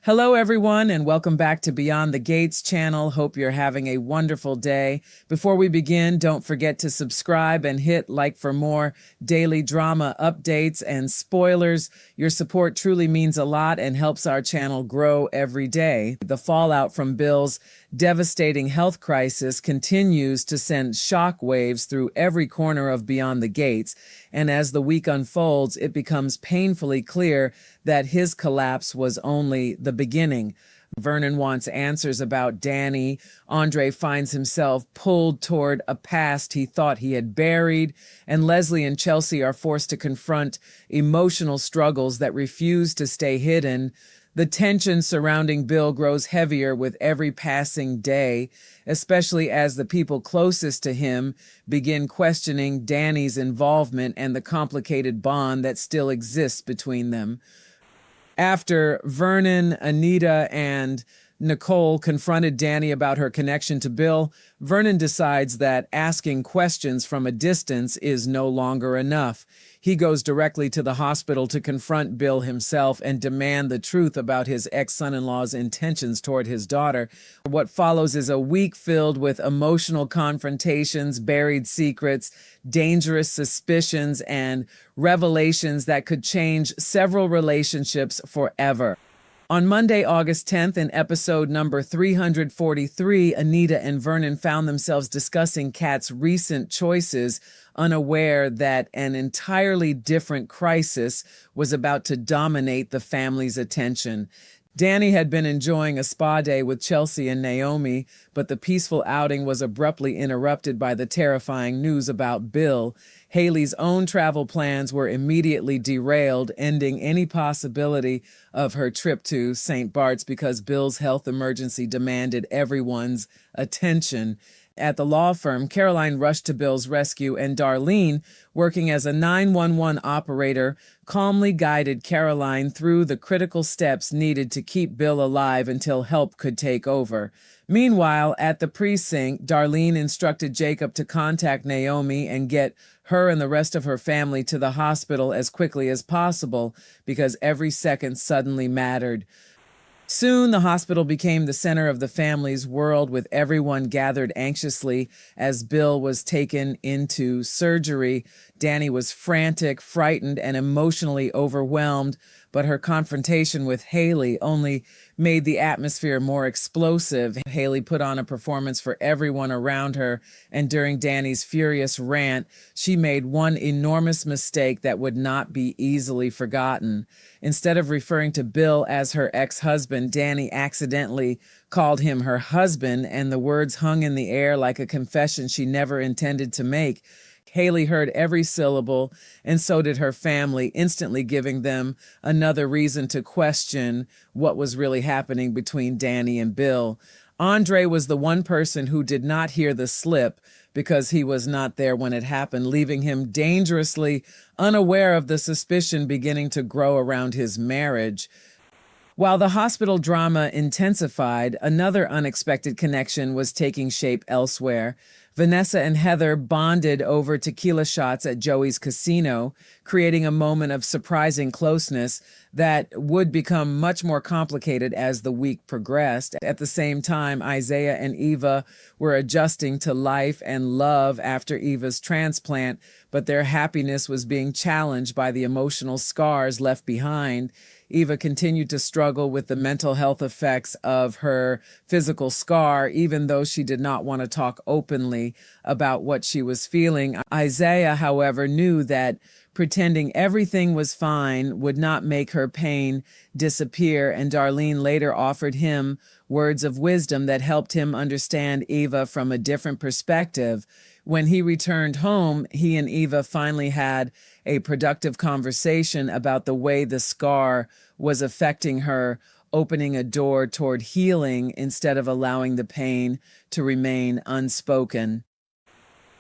Hello, everyone, and welcome back to Beyond the Gates channel. Hope you're having a wonderful day. Before we begin, don't forget to subscribe and hit like for more daily drama updates and spoilers. Your support truly means a lot and helps our channel grow every day. The fallout from Bill's devastating health crisis continues to send shockwaves through every corner of Beyond the Gates, and as the week unfolds, it becomes painfully clear that his collapse was only the beginning. Vernon wants answers about Dani. Andre finds himself pulled toward a past he thought he had buried, and Leslie and Chelsea are forced to confront emotional struggles that refuse to stay hidden. The tension surrounding Bill grows heavier with every passing day, especially as the people closest to him begin questioning Dani's involvement and the complicated bond that still exists between them. After Vernon, Anita, and Nicole confronted Dani about her connection to Bill, Vernon decides that asking questions from a distance is no longer enough. He goes directly to the hospital to confront Bill himself and demand the truth about his ex-son-in-law's intentions toward his daughter. What follows is a week filled with emotional confrontations, buried secrets, dangerous suspicions, and revelations that could change several relationships forever. On Monday, August 10th, in episode number 343, Anita and Vernon found themselves discussing Kat's recent choices, unaware that an entirely different crisis was about to dominate the family's attention. Dani had been enjoying a spa day with Chelsea and Naomi, but the peaceful outing was abruptly interrupted by the terrifying news about Bill. Haley's own travel plans were immediately derailed, ending any possibility of her trip to St. Bart's because Bill's health emergency demanded everyone's attention. At the law firm, Caroline rushed to Bill's rescue, and Darlene, working as a 911 operator, calmly guided Caroline through the critical steps needed to keep Bill alive until help could take over. Meanwhile, at the precinct, Darlene instructed Jacob to contact Naomi and get her and the rest of her family to the hospital as quickly as possible because every second suddenly mattered. Soon, the hospital became the center of the family's world, with everyone gathered anxiously as Bill was taken into surgery. Dani was frantic, frightened, and emotionally overwhelmed, but her confrontation with Haley only made the atmosphere more explosive. Haley put on a performance for everyone around her, and during Dani's furious rant, she made one enormous mistake that would not be easily forgotten. Instead of referring to Bill as her ex-husband, Dani accidentally called him her husband, and the words hung in the air like a confession she never intended to make. Haley heard every syllable, and so did her family, instantly giving them another reason to question what was really happening between Dani and Bill. Andre was the one person who did not hear the slip because he was not there when it happened, leaving him dangerously unaware of the suspicion beginning to grow around his marriage. While the hospital drama intensified, another unexpected connection was taking shape elsewhere. Vanessa and Heather bonded over tequila shots at Joey's casino, creating a moment of surprising closeness that would become much more complicated as the week progressed. At the same time, Isaiah and Eva were adjusting to life and love after Eva's transplant, but their happiness was being challenged by the emotional scars left behind. Eva continued to struggle with the mental health effects of her physical scar, even though she did not want to talk openly about what she was feeling. Isaiah, however, knew that pretending everything was fine would not make her pain disappear, and Darlene later offered him words of wisdom that helped him understand Eva from a different perspective. When he returned home, he and Eva finally had a productive conversation about the way the scar was affecting her, opening a door toward healing instead of allowing the pain to remain unspoken.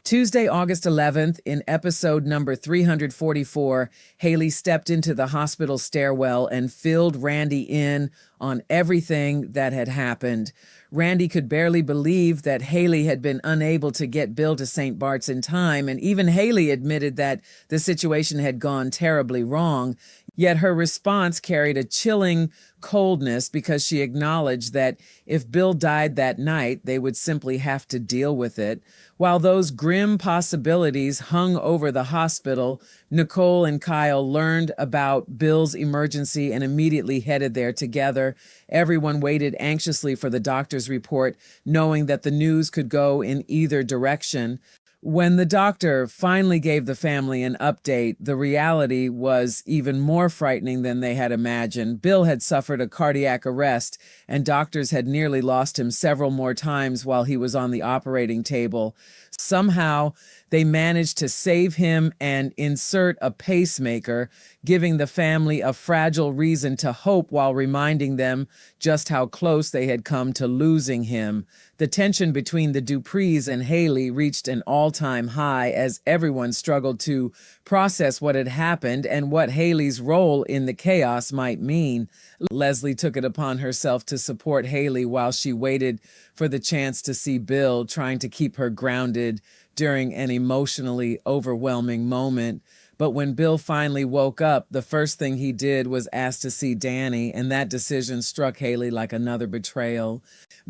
Tuesday, August 11th, in episode number 344, Haley stepped into the hospital stairwell and filled Randy in on everything that had happened. Randy could barely believe that Haley had been unable to get Bill to St. Bart's in time, and even Haley admitted that the situation had gone terribly wrong. Yet her response carried a chilling coldness because she acknowledged that if Bill died that night, they would simply have to deal with it. While those grim possibilities hung over the hospital, Nicole and Kyle learned about Bill's emergency and immediately headed there together. Everyone waited anxiously for the doctor's report, knowing that the news could go in either direction. When the doctor finally gave the family an update, the reality was even more frightening than they had imagined. Bill had suffered a cardiac arrest, and doctors had nearly lost him several more times while he was on the operating table. Somehow, they managed to save him and insert a pacemaker, giving the family a fragile reason to hope while reminding them just how close they had come to losing him. The tension between the Duprees and Haley reached an all-time high as everyone struggled to process what had happened and what Haley's role in the chaos might mean. Leslie took it upon herself to support Haley while she waited for the chance to see Bill, trying to keep her grounded during an emotionally overwhelming moment. But when Bill finally woke up, the first thing he did was ask to see Dani, and that decision struck Haley like another betrayal.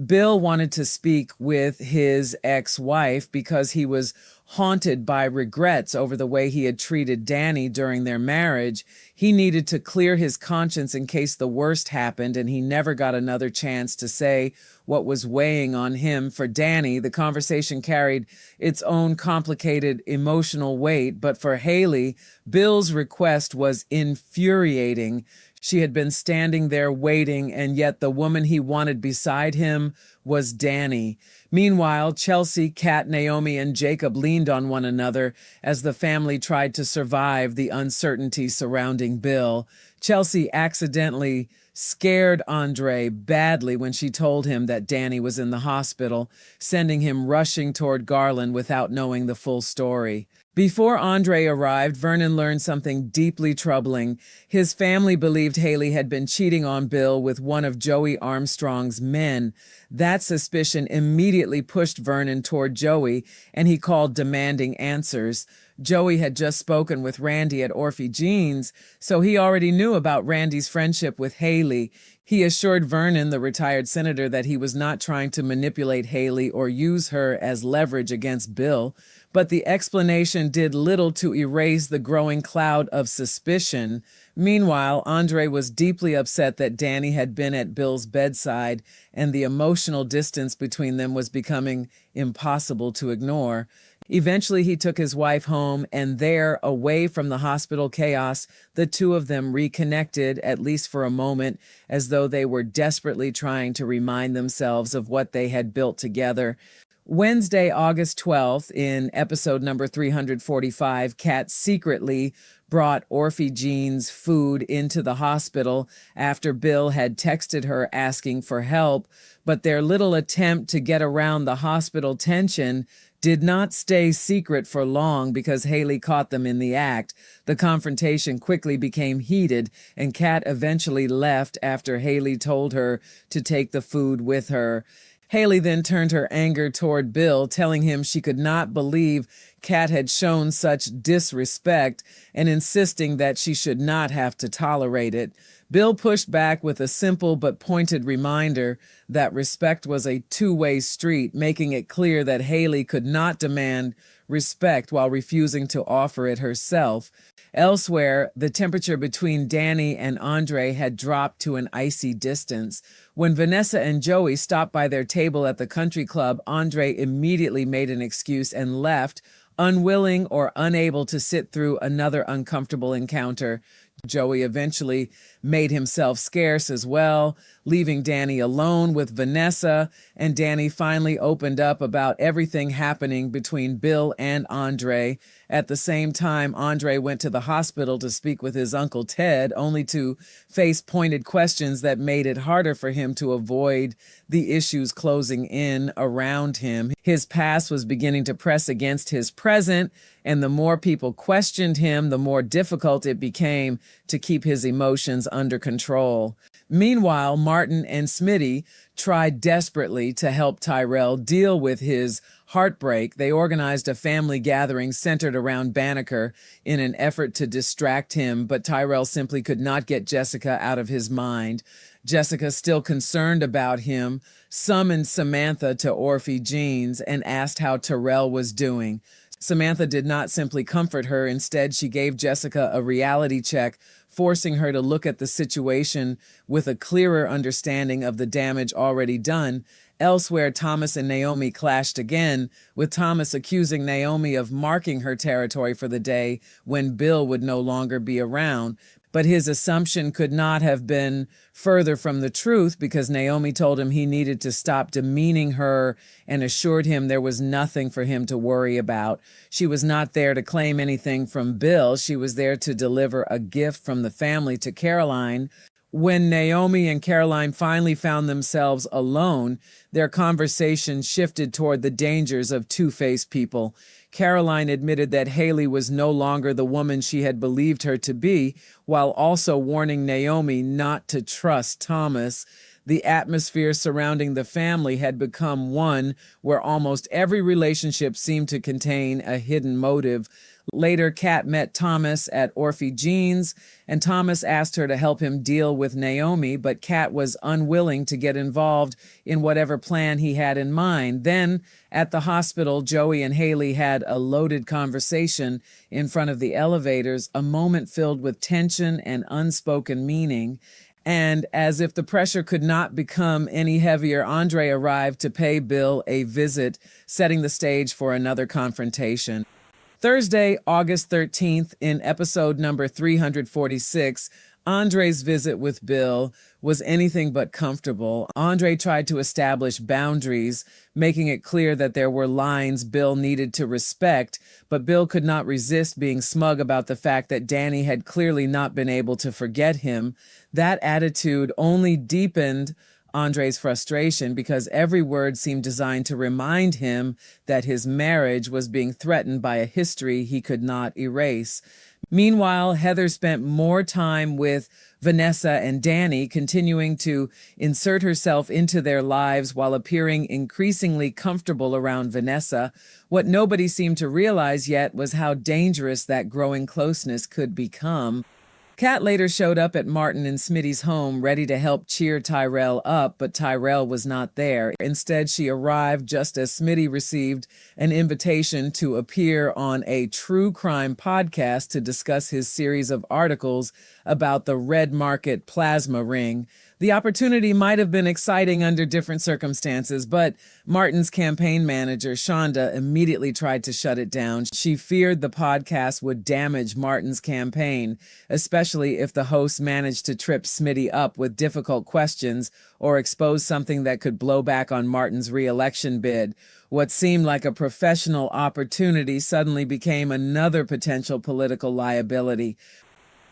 Bill wanted to speak with his ex-wife because he was haunted by regrets over the way he had treated Dani during their marriage. He needed to clear his conscience in case the worst happened, and he never got another chance to say what was weighing on him. For Dani, the conversation carried its own complicated emotional weight, but for Haley, Bill's request was infuriating. She had been standing there waiting, and yet the woman he wanted beside him was Dani. Meanwhile, Chelsea, Kat, Naomi, and Jacob leaned on one another as the family tried to survive the uncertainty surrounding Bill. Chelsea accidentally scared Andre badly when she told him that Dani was in the hospital, sending him rushing toward Garland without knowing the full story. Before Andre arrived, Vernon learned something deeply troubling. His family believed Haley had been cheating on Bill with one of Joey Armstrong's men. That suspicion immediately pushed Vernon toward Joey, and he called demanding answers. Joey had just spoken with Randy at Orphe Jean's, so he already knew about Randy's friendship with Haley. He assured Vernon, the retired senator, that he was not trying to manipulate Haley or use her as leverage against Bill. But the explanation did little to erase the growing cloud of suspicion. Meanwhile, Andre was deeply upset that Dani had been at Bill's bedside, and the emotional distance between them was becoming impossible to ignore. Eventually, he took his wife home, and there, away from the hospital chaos, the two of them reconnected, at least for a moment, as though they were desperately trying to remind themselves of what they had built together. Wednesday, August 12th, in episode number 345, Kat secretly brought Orphe Jean's food into the hospital after Bill had texted her asking for help, but their little attempt to get around the hospital tension did not stay secret for long because Haley caught them in the act. The confrontation quickly became heated, and Kat eventually left after Haley told her to take the food with her. Haley then turned her anger toward Bill, telling him she could not believe Kat had shown such disrespect and insisting that she should not have to tolerate it. Bill pushed back with a simple but pointed reminder that respect was a two-way street, making it clear that Haley could not demand respect while refusing to offer it herself. Elsewhere, the temperature between Dani and Andre had dropped to an icy distance. When Vanessa and Joey stopped by their table at the country club, Andre immediately made an excuse and left, unwilling or unable to sit through another uncomfortable encounter. Joey eventually made himself scarce as well, leaving Dani alone with Vanessa, and Dani finally opened up about everything happening between Bill and Andre. At the same time, Andre went to the hospital to speak with his Uncle Ted, only to face pointed questions that made it harder for him to avoid the issues closing in around him. His past was beginning to press against his present, and the more people questioned him, the more difficult it became to keep his emotions under control. Meanwhile, Martin and Smitty tried desperately to help Tyrell deal with his heartbreak. They organized a family gathering centered around Banneker in an effort to distract him, but Tyrell simply could not get Jessica out of his mind. Jessica, still concerned about him, summoned Samantha to Orphe Jean's and asked how Tyrell was doing. Samantha did not simply comfort her. Instead, she gave Jessica a reality check, forcing her to look at the situation with a clearer understanding of the damage already done. Elsewhere, Thomas and Naomi clashed again, with Thomas accusing Naomi of marking her territory for the day when Bill would no longer be around. But his assumption could not have been further from the truth, because Naomi told him he needed to stop demeaning her and assured him there was nothing for him to worry about. She was not there to claim anything from Bill. She was there to deliver a gift from the family to Caroline. When Naomi and Caroline finally found themselves alone, their conversation shifted toward the dangers of two-faced people. Caroline admitted that Haley was no longer the woman she had believed her to be, while also warning Naomi not to trust Thomas. The atmosphere surrounding the family had become one where almost every relationship seemed to contain a hidden motive. Later, Kat met Thomas at Orphe Jean's, and Thomas asked her to help him deal with Naomi, but Kat was unwilling to get involved in whatever plan he had in mind. Then, at the hospital, Joey and Haley had a loaded conversation in front of the elevators, a moment filled with tension and unspoken meaning. And as if the pressure could not become any heavier, Andre arrived to pay Bill a visit, setting the stage for another confrontation. Thursday, August 13th, in episode number 346, Andre's visit with Bill was anything but comfortable. Andre tried to establish boundaries, making it clear that there were lines Bill needed to respect, but Bill could not resist being smug about the fact that Dani had clearly not been able to forget him. That attitude only deepened Andre's frustration, because every word seemed designed to remind him that his marriage was being threatened by a history he could not erase. Meanwhile, Heather spent more time with Vanessa and Dani, continuing to insert herself into their lives while appearing increasingly comfortable around Vanessa. What nobody seemed to realize yet was how dangerous that growing closeness could become. Kat later showed up at Martin and Smitty's home, ready to help cheer Tyrell up, but Tyrell was not there. Instead, she arrived just as Smitty received an invitation to appear on a true crime podcast to discuss his series of articles about the Red Market plasma ring. The opportunity might have been exciting under different circumstances, but Martin's campaign manager, Shonda, immediately tried to shut it down. She feared the podcast would damage Martin's campaign, especially if the host managed to trip Smitty up with difficult questions or expose something that could blow back on Martin's re-election bid. What seemed like a professional opportunity suddenly became another potential political liability.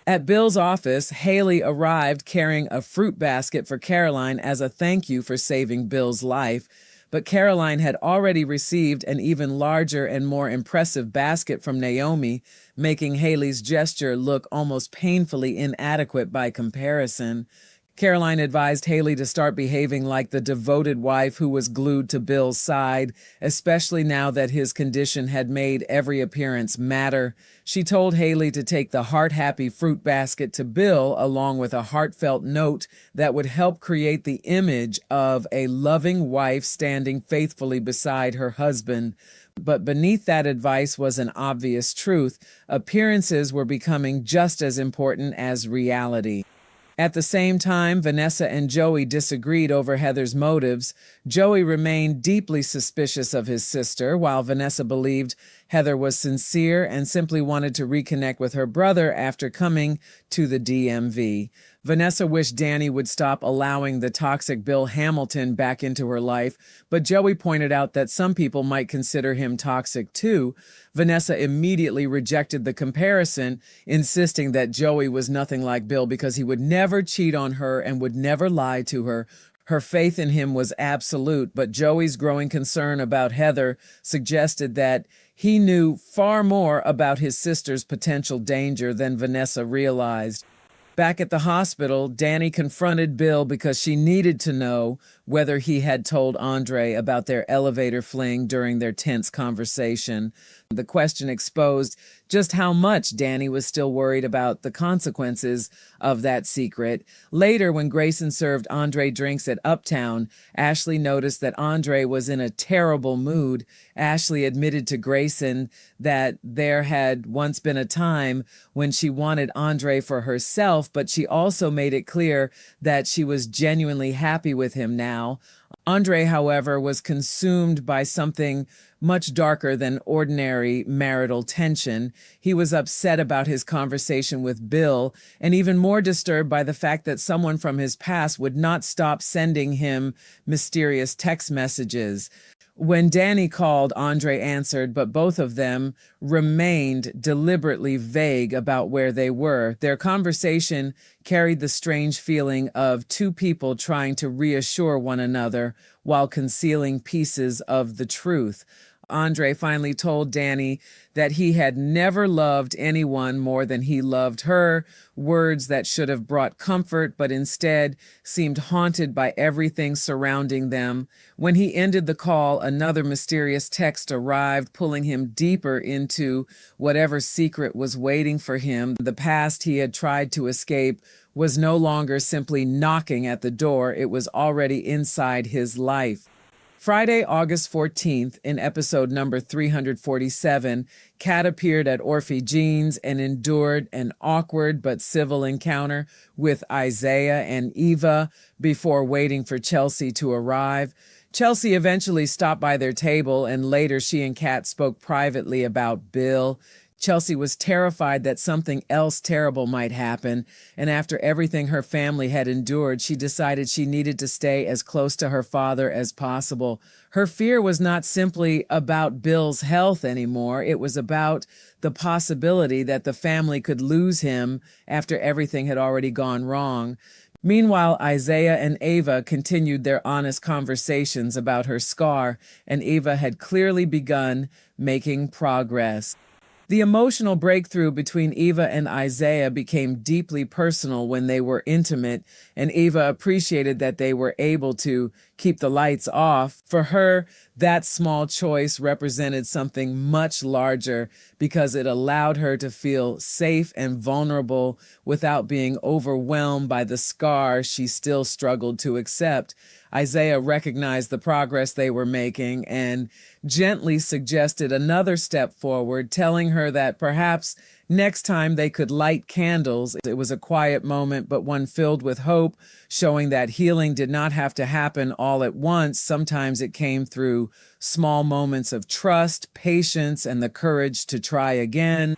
At Bill's office, Haley arrived carrying a fruit basket for Caroline as a thank you for saving Bill's life. But Caroline had already received an even larger and more impressive basket from Naomi, making Haley's gesture look almost painfully inadequate by comparison. Caroline advised Haley to start behaving like the devoted wife who was glued to Bill's side, especially now that his condition had made every appearance matter. She told Haley to take the heart-happy fruit basket to Bill, along with a heartfelt note that would help create the image of a loving wife standing faithfully beside her husband. But beneath that advice was an obvious truth. Appearances were becoming just as important as reality. At the same time, Vanessa and Joey disagreed over Heather's motives. Joey remained deeply suspicious of his sister, while Vanessa believed Heather was sincere and simply wanted to reconnect with her brother after coming to the DMV. Vanessa wished Dani would stop allowing the toxic Bill Hamilton back into her life, but Joey pointed out that some people might consider him toxic too. Vanessa immediately rejected the comparison, insisting that Joey was nothing like Bill because he would never cheat on her and would never lie to her. Her faith in him was absolute, but Joey's growing concern about Heather suggested that he knew far more about his sister's potential danger than Vanessa realized. Back at the hospital, Dani confronted Bill because she needed to know whether he had told Andre about their elevator fling during their tense conversation. The question exposed just how much Dani was still worried about the consequences of that secret. Later, when Grayson served Andre drinks at Uptown, Ashley noticed that Andre was in a terrible mood. Ashley admitted to Grayson that there had once been a time when she wanted Andre for herself, but she also made it clear that she was genuinely happy with him now. Andre, however, was consumed by something much darker than ordinary marital tension. He was upset about his conversation with Bill, and even more disturbed by the fact that someone from his past would not stop sending him mysterious text messages. When Dani called, Andre answered, but both of them remained deliberately vague about where they were. Their conversation carried the strange feeling of two people trying to reassure one another while concealing pieces of the truth. Andre finally told Dani that he had never loved anyone more than he loved her, words that should have brought comfort, but instead seemed haunted by everything surrounding them. When he ended the call, another mysterious text arrived, pulling him deeper into whatever secret was waiting for him. The past he had tried to escape was no longer simply knocking at the door, it was already inside his life. Friday, August 14th, in episode number 347, Kat appeared at Orphe Jeans and endured an awkward but civil encounter with Isaiah and Eva before waiting for Chelsea to arrive. Chelsea eventually stopped by their table, and later she and Kat spoke privately about Bill. Chelsea was terrified that something else terrible might happen, and after everything her family had endured, she decided she needed to stay as close to her father as possible. Her fear was not simply about Bill's health anymore. It was about the possibility that the family could lose him after everything had already gone wrong. Meanwhile, Isaiah and Ava continued their honest conversations about her scar, and Ava had clearly begun making progress. The emotional breakthrough between Eva and Isaiah became deeply personal when they were intimate, and Eva appreciated that they were able to keep the lights off. For her, that small choice represented something much larger because it allowed her to feel safe and vulnerable without being overwhelmed by the scar she still struggled to accept. Isaiah recognized the progress they were making and gently suggested another step forward, telling her that perhaps next time they could light candles. It was a quiet moment, but one filled with hope, showing that healing did not have to happen all at once. Sometimes it came through small moments of trust, patience, and the courage to try again.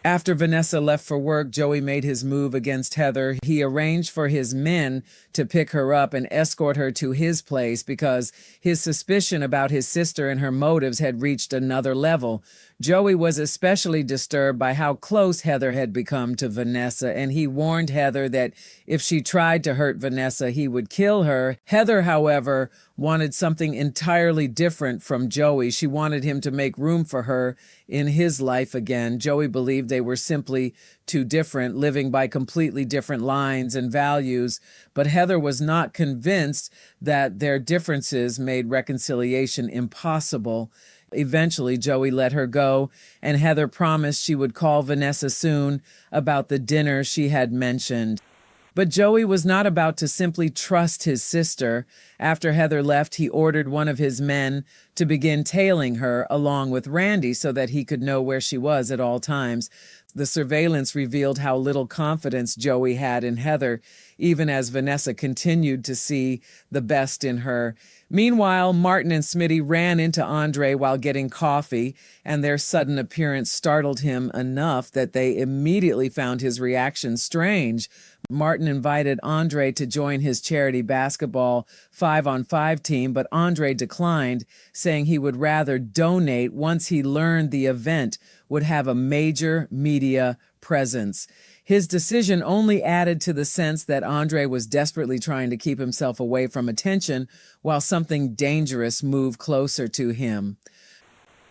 After Vanessa left for work, Joey made his move against Heather. He arranged for his men to pick her up and escort her to his place because his suspicion about his sister and her motives had reached another level. Joey was especially disturbed by how close Heather had become to Vanessa, and he warned Heather that if she tried to hurt Vanessa, he would kill her. Heather, however, wanted something entirely different from Joey. She wanted him to make room for her in his life again. Joey believed they were simply too different, living by completely different lines and values, but Heather was not convinced that their differences made reconciliation impossible. Eventually, Joey let her go, and Heather promised she would call Vanessa soon about the dinner she had mentioned. But Joey was not about to simply trust his sister. After Heather left, he ordered one of his men to begin tailing her along with Randy so that he could know where she was at all times. The surveillance revealed how little confidence Joey had in Heather, even as Vanessa continued to see the best in her. Meanwhile, Martin and Smitty ran into Andre while getting coffee, and their sudden appearance startled him enough that they immediately found his reaction strange. Martin invited Andre to join his charity basketball 5-on-5 team, but Andre declined, saying he would rather donate once he learned the event would have a major media presence. His decision only added to the sense that Andre was desperately trying to keep himself away from attention while something dangerous moved closer to him.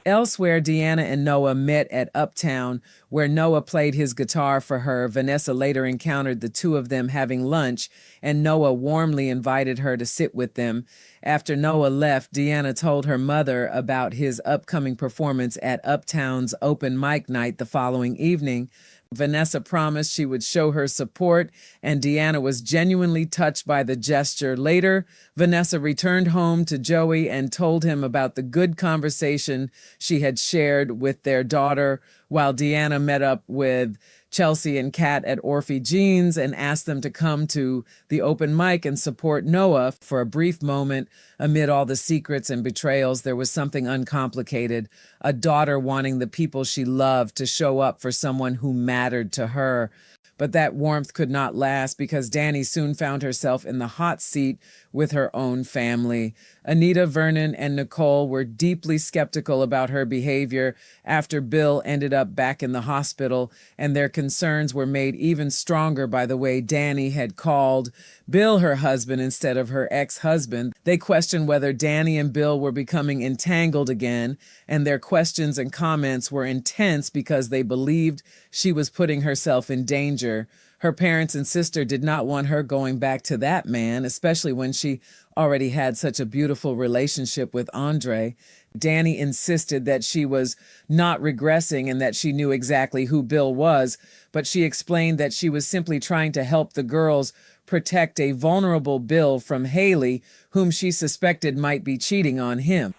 Elsewhere, Deanna and Noah met at Uptown, where Noah played his guitar for her. Vanessa later encountered the two of them having lunch, and Noah warmly invited her to sit with them. After Noah left, Deanna told her mother about his upcoming performance at Uptown's open mic night the following evening. Vanessa promised she would show her support, and Deanna was genuinely touched by the gesture. Later, Vanessa returned home to Joey and told him about the good conversation she had shared with their daughter, while Deanna met up with Chelsea and Kat at Orphe Jeans and asked them to come to the open mic and support Noah. For a brief moment, amid all the secrets and betrayals, there was something uncomplicated, a daughter wanting the people she loved to show up for someone who mattered to her. But that warmth could not last because Dani soon found herself in the hot seat with her own family. Anita, Vernon, and Nicole were deeply skeptical about her behavior after Bill ended up back in the hospital, and their concerns were made even stronger by the way Dani had called Bill her husband instead of her ex-husband. They questioned whether Dani and Bill were becoming entangled again, and their questions and comments were intense because they believed she was putting herself in danger. Her parents and sister did not want her going back to that man, especially when she already had such a beautiful relationship with Andre. Dani insisted that she was not regressing and that she knew exactly who Bill was, but she explained that she was simply trying to help the girls protect a vulnerable Bill from Haley, whom she suspected might be cheating on him.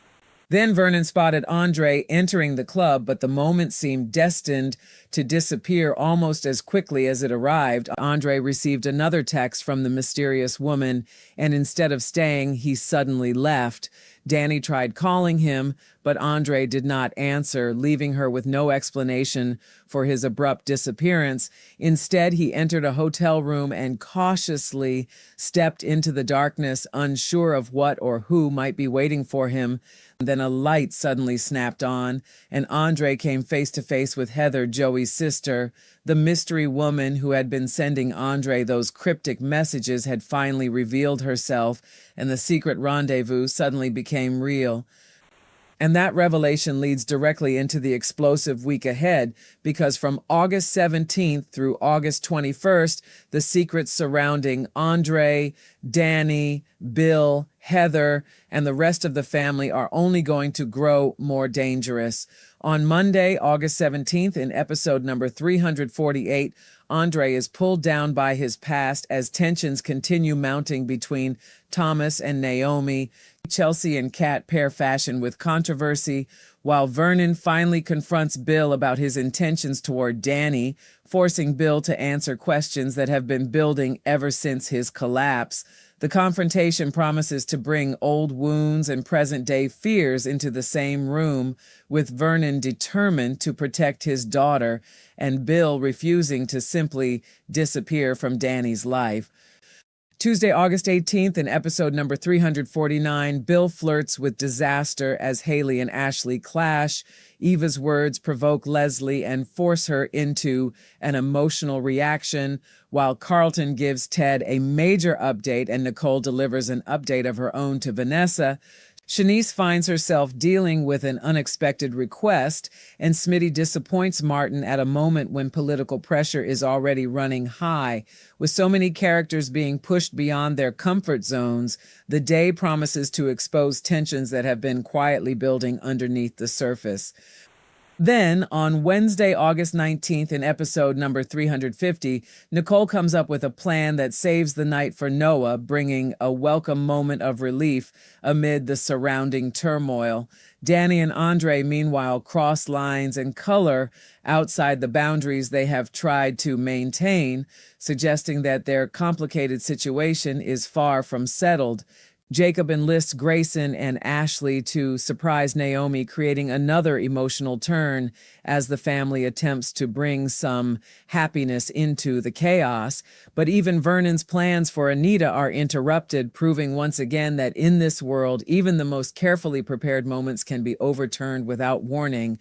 Then Vernon spotted Andre entering the club, but the moment seemed destined to disappear almost as quickly as it arrived. Andre received another text from the mysterious woman, and instead of staying, he suddenly left. Dani tried calling him, but Andre did not answer, leaving her with no explanation for his abrupt disappearance. Instead, he entered a hotel room and cautiously stepped into the darkness, unsure of what or who might be waiting for him. Then a light suddenly snapped on, and Andre came face to face with Heather, Joey's sister. The mystery woman who had been sending Andre those cryptic messages had finally revealed herself, and the secret rendezvous suddenly became real. And that revelation leads directly into the explosive week ahead, because from August 17th through August 21st, the secrets surrounding Andre, Dani, Bill, Heather, and the rest of the family are only going to grow more dangerous. On Monday, August 17th, in episode number 348, Andre is pulled down by his past as tensions continue mounting between Thomas and Naomi. Chelsea and Kat pair fashion with controversy, while Vernon finally confronts Bill about his intentions toward Dani, forcing Bill to answer questions that have been building ever since his collapse. The confrontation promises to bring old wounds and present-day fears into the same room, with Vernon determined to protect his daughter and Bill refusing to simply disappear from Dani's life. Tuesday, August 18th, in episode number 349, Bill flirts with disaster as Haley and Ashley clash. Eva's words provoke Leslie and force her into an emotional reaction, while Carlton gives Ted a major update and Nicole delivers an update of her own to Vanessa. Shanice finds herself dealing with an unexpected request, and Smitty disappoints Martin at a moment when political pressure is already running high. With so many characters being pushed beyond their comfort zones, the day promises to expose tensions that have been quietly building underneath the surface. Then, on Wednesday, August 19th, in episode number 350, Nicole comes up with a plan that saves the night for Noah, bringing a welcome moment of relief amid the surrounding turmoil. Dani and Andre, meanwhile, cross lines and color outside the boundaries they have tried to maintain, suggesting that their complicated situation is far from settled. Jacob enlists Grayson and Ashley to surprise Naomi, creating another emotional turn as the family attempts to bring some happiness into the chaos. But even Vernon's plans for Anita are interrupted, proving once again that in this world, even the most carefully prepared moments can be overturned without warning.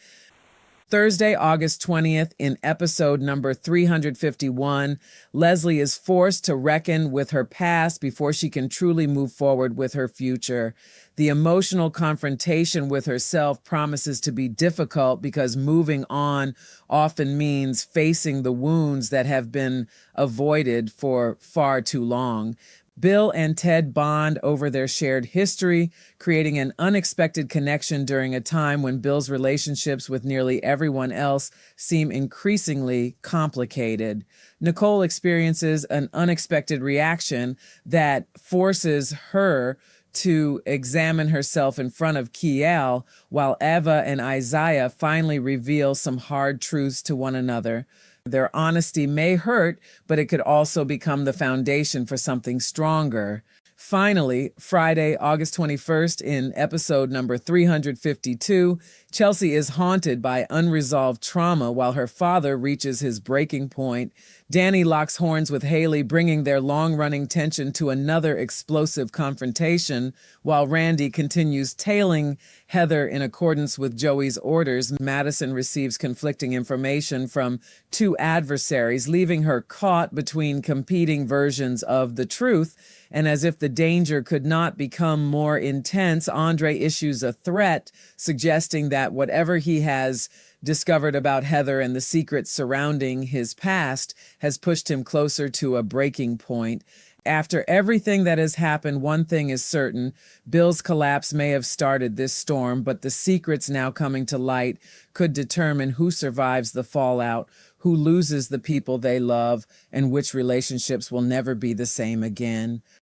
Thursday, August 20th, in episode number 351, Leslie is forced to reckon with her past before she can truly move forward with her future. The emotional confrontation with herself promises to be difficult because moving on often means facing the wounds that have been avoided for far too long. Bill and Ted bond over their shared history, creating an unexpected connection during a time when Bill's relationships with nearly everyone else seem increasingly complicated. Nicole experiences an unexpected reaction that forces her to examine herself in front of Kiel, while Eva and Isaiah finally reveal some hard truths to one another. Their honesty may hurt, but it could also become the foundation for something stronger. Finally, Friday, August 21st, in episode number 352, Chelsea is haunted by unresolved trauma while her father reaches his breaking point. Dani locks horns with Haley, bringing their long-running tension to another explosive confrontation, while Randy continues tailing Heather in accordance with Joey's orders. Madison receives conflicting information from two adversaries, leaving her caught between competing versions of the truth. And as if the danger could not become more intense, Andre issues a threat, suggesting that whatever he has discovered about Heather and the secrets surrounding his past has pushed him closer to a breaking point. After everything that has happened, one thing is certain: Bill's collapse may have started this storm, but the secrets now coming to light could determine who survives the fallout, who loses the people they love, and which relationships will never be the same again.